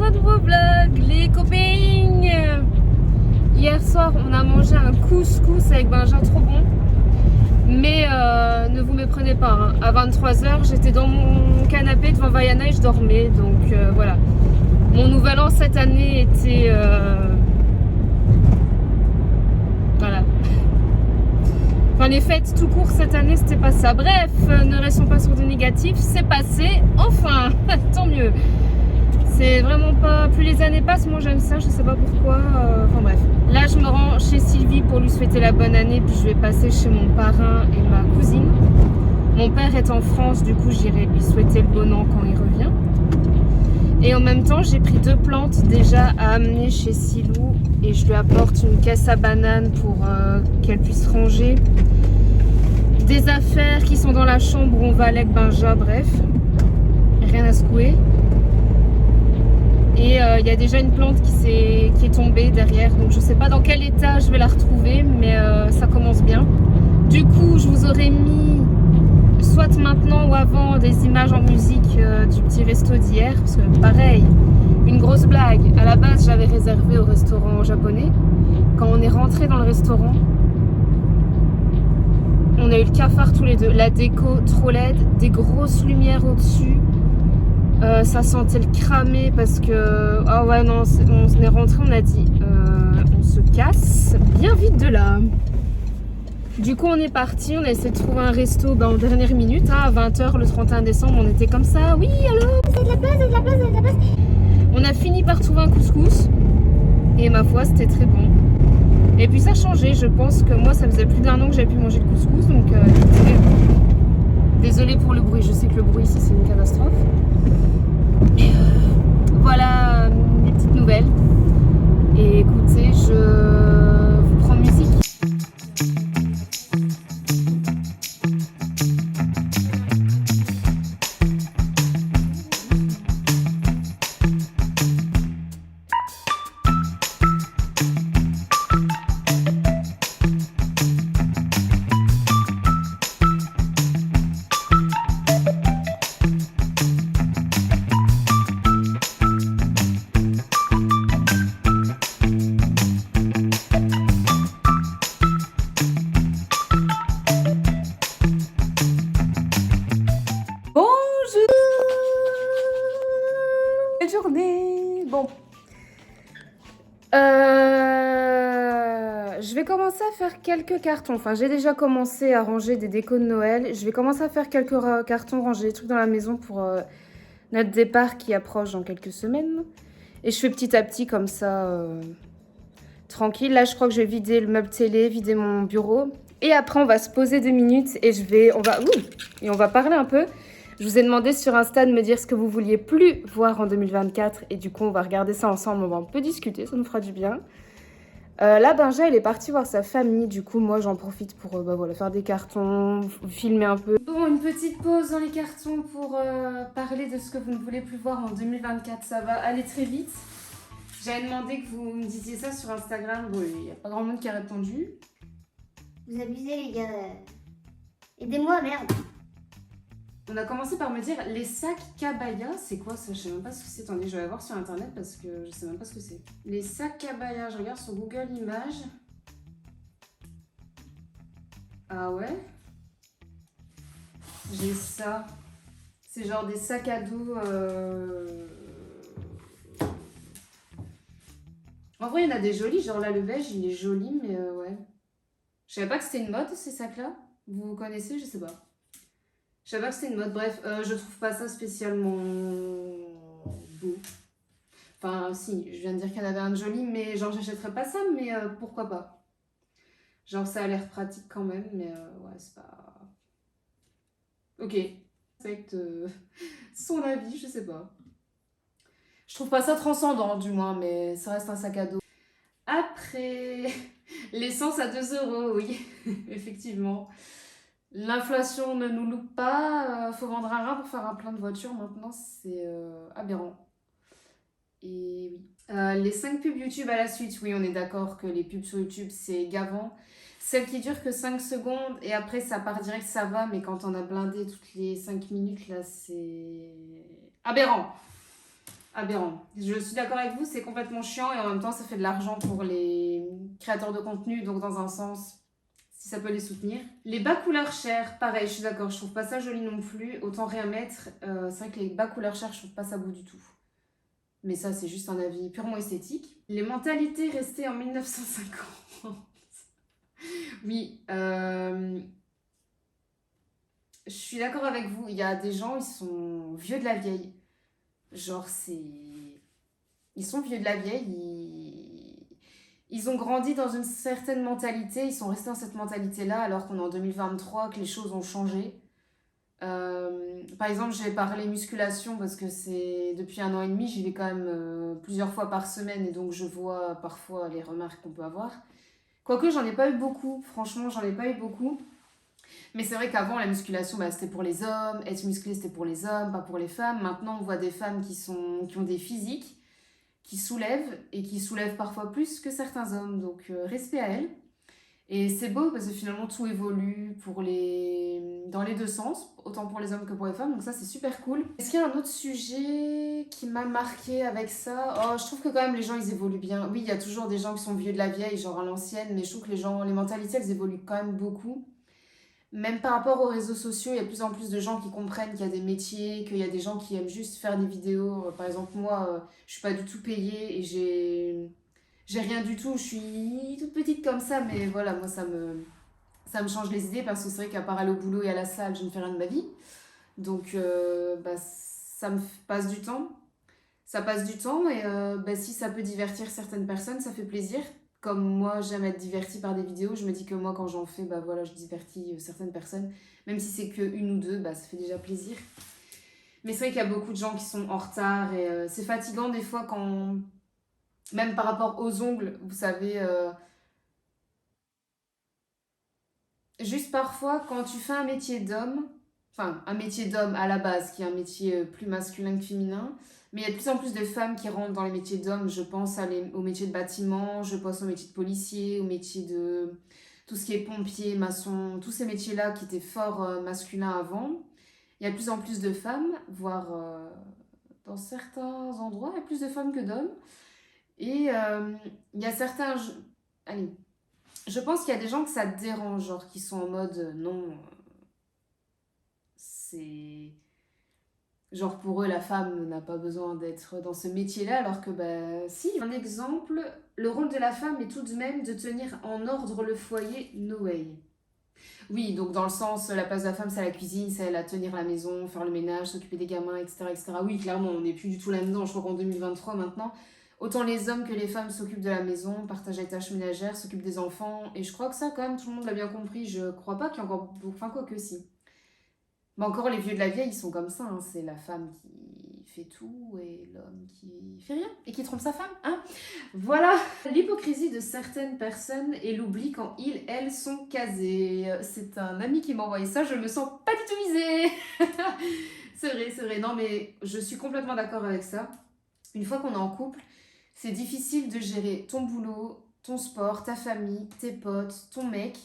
un nouveau vlog, les copains. Hier soir, on a mangé un couscous avec Benjamin, trop bon. Mais ne vous méprenez pas, hein. À 23h, j'étais dans mon canapé devant Vaiana et je dormais. Donc voilà. Mon nouvel an cette année était... Voilà. Enfin, les fêtes tout court cette année, c'était pas ça. Bref, ne restons pas sur du négatif. C'est passé, enfin, tant mieux. C'est vraiment pas... Plus les années passent, moi j'aime ça, je sais pas pourquoi. Enfin bref. Là, je me rends chez Sylvie pour lui souhaiter la bonne année. Puis je vais passer chez mon parrain et ma cousine. Mon père est en France, du coup j'irai lui souhaiter le bon an quand il revient. Et en même temps, j'ai pris 2 plantes déjà à amener chez Silou. Et je lui apporte une caisse à bananes pour qu'elle puisse ranger. Des affaires qui sont dans la chambre où on va avec Benja, bref. Rien à secouer. Et il y a déjà une plante qui est tombée derrière. Donc je sais pas dans quel état je vais la retrouver, mais ça commence bien. Du coup, je vous aurais mis, soit maintenant ou avant, des images en musique du petit resto d'hier. Parce que pareil, une grosse blague. À la base, j'avais réservé au restaurant japonais. Quand on est rentré dans le restaurant, on a eu le cafard tous les deux. La déco trop laide, des grosses lumières au-dessus. Ça sentait le cramer parce que... Ah ouais, non, on est rentré, on a dit on se casse bien vite de là. Du coup, on est parti, on a essayé de trouver un resto en dernière minute, hein, à 20h le 31 décembre, on était comme ça. Oui, allô, vous avez de la place, vous avez de la place, vous avez de la place. On a fini par trouver un couscous et ma foi, c'était très bon. Et puis ça a changé, je pense que moi, ça faisait plus d'1 an que j'avais pu manger le couscous, donc désolée pour le bruit, je sais que le bruit ici, c'est une catastrophe. Et voilà mes petites nouvelles. Et écoutez, je vous prends musique. Journée. Bon. Je vais commencer à faire quelques cartons. Enfin, j'ai déjà commencé à ranger des décos de Noël. Je vais commencer à faire quelques cartons, ranger des trucs dans la maison pour notre départ qui approche dans quelques semaines. Et je fais petit à petit comme ça, tranquille. Là, je crois que je vais vider le meuble télé, vider mon bureau. Et après, on va se poser 2 minutes et on va parler un peu. Je vous ai demandé sur Insta de me dire ce que vous vouliez plus voir en 2024. Et du coup, on va regarder ça ensemble. On va un peu discuter, ça nous fera du bien. Là, Benja, il est parti voir sa famille. Du coup, moi, j'en profite pour voilà, faire des cartons, filmer un peu. Bon, une petite pause dans les cartons pour parler de ce que vous ne voulez plus voir en 2024. Ça va aller très vite. J'avais demandé que vous me disiez ça sur Instagram. Bon, il n'y a pas grand monde qui a répondu. Vous abusez, les gars. Aidez-moi, merde. On a commencé par me dire les sacs Kabaya, c'est quoi ça? Je sais même pas ce que c'est. Attendez, je vais voir sur internet parce que je sais même pas ce que c'est. Les sacs Kabaya, je regarde sur Google Images. Ah ouais? J'ai ça. C'est genre des sacs à dos. En vrai, il y en a des jolis. Genre là, le beige, il est joli, mais ouais. Je savais pas que c'était une mode ces sacs-là. Vous connaissez? Je sais pas. Je savais pas que c'était une mode. Bref, je trouve pas ça spécialement beau. Enfin, si, je viens de dire qu'il y en avait un de joli, mais genre, j'achèterais pas ça, mais pourquoi pas. Genre, ça a l'air pratique quand même, mais ouais, c'est pas... Ok. Respecte son avis, je sais pas. Je trouve pas ça transcendant, du moins, mais ça reste un sac à dos. Après, l'essence à 2 €, oui, effectivement. L'inflation ne nous loupe pas, faut vendre un rein pour faire un plein de voitures maintenant, c'est aberrant. Et oui. Les 5 pubs YouTube à la suite, oui, on est d'accord que les pubs sur YouTube c'est gavant. Celles qui durent que 5 secondes et après ça part direct, ça va, mais quand on a blindé toutes les 5 minutes là, c'est aberrant. aberrant. Je suis d'accord avec vous, c'est complètement chiant et en même temps ça fait de l'argent pour les créateurs de contenu, donc dans un sens, si ça peut les soutenir. Les bas couleurs chers, pareil, je suis d'accord, je trouve pas ça joli non plus, autant rien mettre. C'est vrai que les bas couleurs chers, je trouve pas ça beau du tout. Mais ça, c'est juste un avis purement esthétique. Les mentalités restées en 1950. Oui, je suis d'accord avec vous, il y a des gens, ils sont vieux de la vieille. Genre, c'est... Ils sont vieux de la vieille, ils ont grandi dans une certaine mentalité, ils sont restés dans cette mentalité-là alors qu'on est en 2023, que les choses ont changé. Par exemple, j'ai parlé musculation parce que c'est depuis 1 an et demi, j'y vais quand même plusieurs fois par semaine et donc je vois parfois les remarques qu'on peut avoir. Quoique j'en ai pas eu beaucoup, franchement j'en ai pas eu beaucoup. Mais c'est vrai qu'avant la musculation bah, c'était pour les hommes, être musclé c'était pour les hommes, pas pour les femmes. Maintenant on voit des femmes qui ont des physiques, qui soulèvent et qui soulèvent parfois plus que certains hommes. Donc respect à elles. Et c'est beau parce que finalement tout évolue dans les deux sens, autant pour les hommes que pour les femmes, donc ça c'est super cool. Est-ce qu'il y a un autre sujet qui m'a marqué avec ça? Oh, je trouve que quand même les gens ils évoluent bien. Oui, il y a toujours des gens qui sont vieux de la vieille, genre à l'ancienne, mais je trouve que les mentalités elles évoluent quand même beaucoup. Même par rapport aux réseaux sociaux, il y a de plus en plus de gens qui comprennent qu'il y a des métiers, qu'il y a des gens qui aiment juste faire des vidéos. Par exemple, moi, je suis pas du tout payée et j'ai rien du tout. Je suis toute petite comme ça, mais voilà, moi, ça me change les idées parce que c'est vrai qu'à part aller au boulot et à la salle, je ne fais rien de ma vie. Donc, bah, ça me passe du temps. Ça passe du temps et bah, si ça peut divertir certaines personnes, ça fait plaisir. Comme moi, j'aime être divertie par des vidéos, je me dis que moi, quand j'en fais, bah voilà, je divertis certaines personnes. Même si c'est que une ou deux, bah ça fait déjà plaisir. Mais c'est vrai qu'il y a beaucoup de gens qui sont en retard et c'est fatigant des fois quand... Même par rapport aux ongles, vous savez... Juste parfois, quand tu fais un métier d'homme, enfin, un métier d'homme à la base, qui est un métier plus masculin que féminin, mais il y a de plus en plus de femmes qui rentrent dans les métiers d'hommes. Je pense au métier de bâtiment, je pense au métier de policier, au métier de tout ce qui est pompier, maçon, tous ces métiers-là qui étaient fort masculins avant. Il y a de plus en plus de femmes, voire dans certains endroits, il y a plus de femmes que d'hommes. Et il y a certains... Allez, je pense qu'il y a des gens que ça dérange, genre qui sont en mode non, c'est. Genre pour eux, la femme n'a pas besoin d'être dans ce métier-là, alors que bah si. Un exemple, le rôle de la femme est tout de même de tenir en ordre le foyer, no way. Oui, donc dans le sens, la place de la femme, c'est la cuisine, c'est elle à tenir la maison, faire le ménage, s'occuper des gamins, etc., etc. Oui, clairement, on n'est plus du tout là-dedans, je crois qu'en 2023 maintenant. Autant les hommes que les femmes s'occupent de la maison, partagent les tâches ménagères, s'occupent des enfants. Et je crois que ça, quand même, tout le monde l'a bien compris. Je crois pas qu'il y a encore beaucoup... Enfin, quoi que si. Mais encore, les vieux de la vieille, ils sont comme ça. Hein. C'est la femme qui fait tout et l'homme qui fait rien. Et qui trompe sa femme. Hein. Voilà. L'hypocrisie de certaines personnes et l'oubli quand ils, elles, sont casés. C'est un ami qui m'a envoyé ça. Je me sens pas du tout visée. C'est vrai, c'est vrai. Non, mais je suis complètement d'accord avec ça. Une fois qu'on est en couple, c'est difficile de gérer ton boulot, ton sport, ta famille, tes potes, ton mec,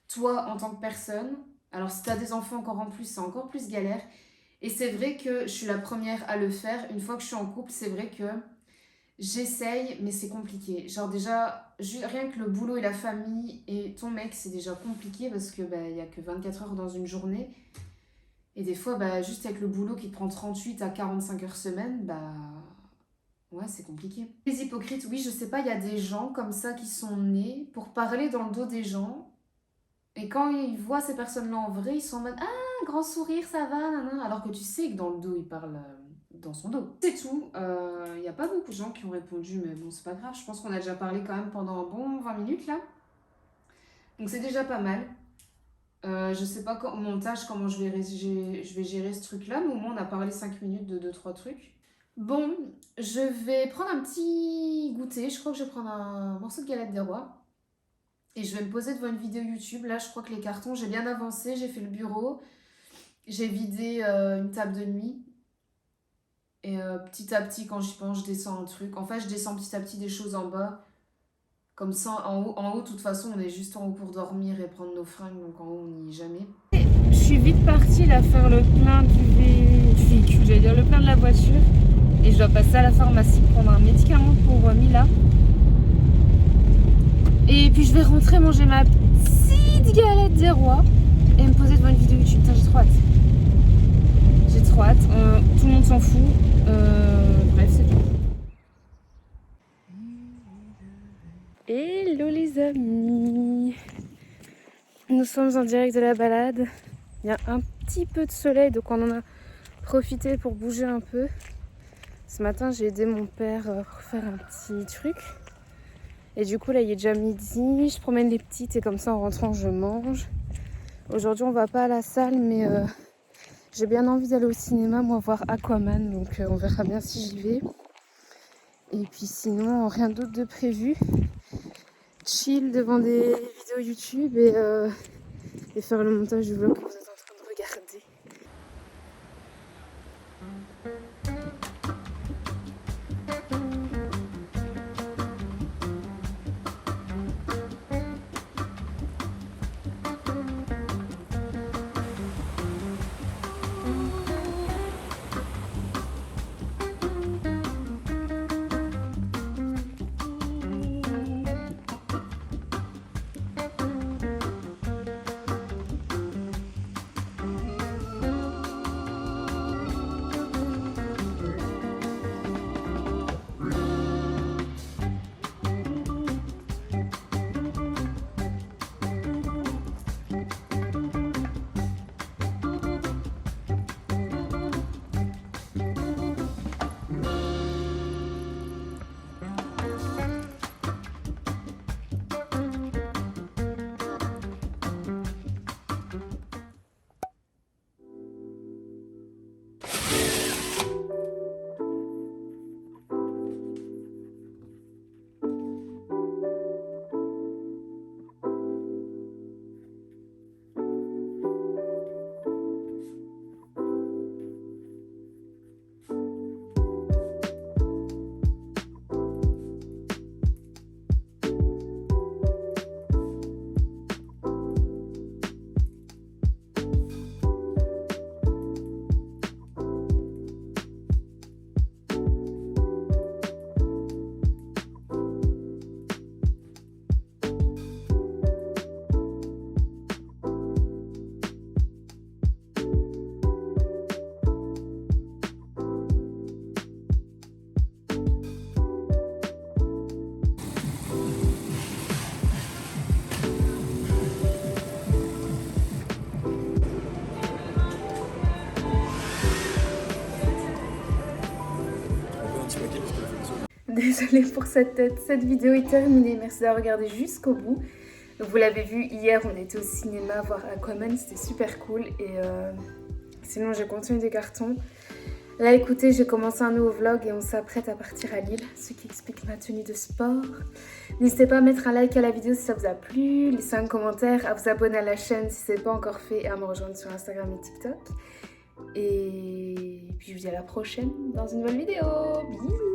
toi en tant que personne. Alors si t'as des enfants encore en plus, c'est encore plus galère. Et c'est vrai que je suis la première à le faire. Une fois que je suis en couple, c'est vrai que j'essaye, mais c'est compliqué. Genre déjà, rien que le boulot et la famille et ton mec, c'est déjà compliqué parce que bah, y a que 24 heures dans une journée. Et des fois, bah, juste avec le boulot qui te prend 38 à 45 heures semaine, bah... Ouais, c'est compliqué. Les hypocrites, oui, je sais pas, il y a des gens comme ça qui sont nés pour parler dans le dos des gens. Et quand ils voient ces personnes-là en vrai, ils sont en mode ah, grand sourire, ça va, nanana. Alors que tu sais que dans le dos, ils parlent dans son dos. C'est tout. Il n'y a pas beaucoup de gens qui ont répondu, mais bon, c'est pas grave. Je pense qu'on a déjà parlé quand même pendant un bon 20 minutes là. Donc c'est déjà pas mal. Je sais pas au montage comment je vais gérer ce truc-là, mais au moins on a parlé 5 minutes de 2-3 trucs. Bon, je vais prendre un petit goûter. Je crois que je vais prendre un morceau de galette des rois. Et je vais me poser devant une vidéo YouTube. Là, je crois que les cartons, j'ai bien avancé. J'ai fait le bureau. J'ai vidé une table de nuit. Et petit à petit, quand j'y pense, je descends un truc. En fait, je descends petit à petit des choses en bas. Comme ça, en haut, de toute façon, on est juste en haut pour dormir et prendre nos fringues. Donc en haut, on n'y est jamais. Je suis vite partie là faire le plein du véhicule. J'allais dire le plein de la voiture. Et je dois passer à la pharmacie prendre un médicament pour Mila. Et puis je vais rentrer manger ma petite galette des rois et me poser devant une vidéo YouTube. Putain, j'ai trop hâte. J'ai trop hâte. Tout le monde s'en fout. Bref, c'est tout. Hello les amis. Nous sommes en direct de la balade. Il y a un petit peu de soleil, donc on en a profité pour bouger un peu. Ce matin, j'ai aidé mon père pour faire un petit truc. Et du coup, là, il est déjà midi. Je promène les petites et comme ça, en rentrant, je mange. Aujourd'hui, on va pas à la salle, mais j'ai bien envie d'aller au cinéma, moi, voir Aquaman. Donc, on verra bien si j'y vais. Et puis sinon, rien d'autre de prévu. Chill devant des vidéos YouTube et faire le montage du vlog que vous êtes en train de regarder. Désolée pour cette tête, cette vidéo est terminée, merci d'avoir regardé jusqu'au bout. Donc vous l'avez vu, hier on était au cinéma voir Aquaman, c'était super cool et sinon j'ai continué des cartons. Là écoutez, j'ai commencé un nouveau vlog et on s'apprête à partir à Lille, ce qui explique ma tenue de sport. N'hésitez pas à mettre un like à la vidéo si ça vous a plu, laisser un commentaire, à vous abonner à la chaîne si ce n'est pas encore fait et à me rejoindre sur Instagram et TikTok. Et puis je vous dis à la prochaine dans une nouvelle vidéo, bisous.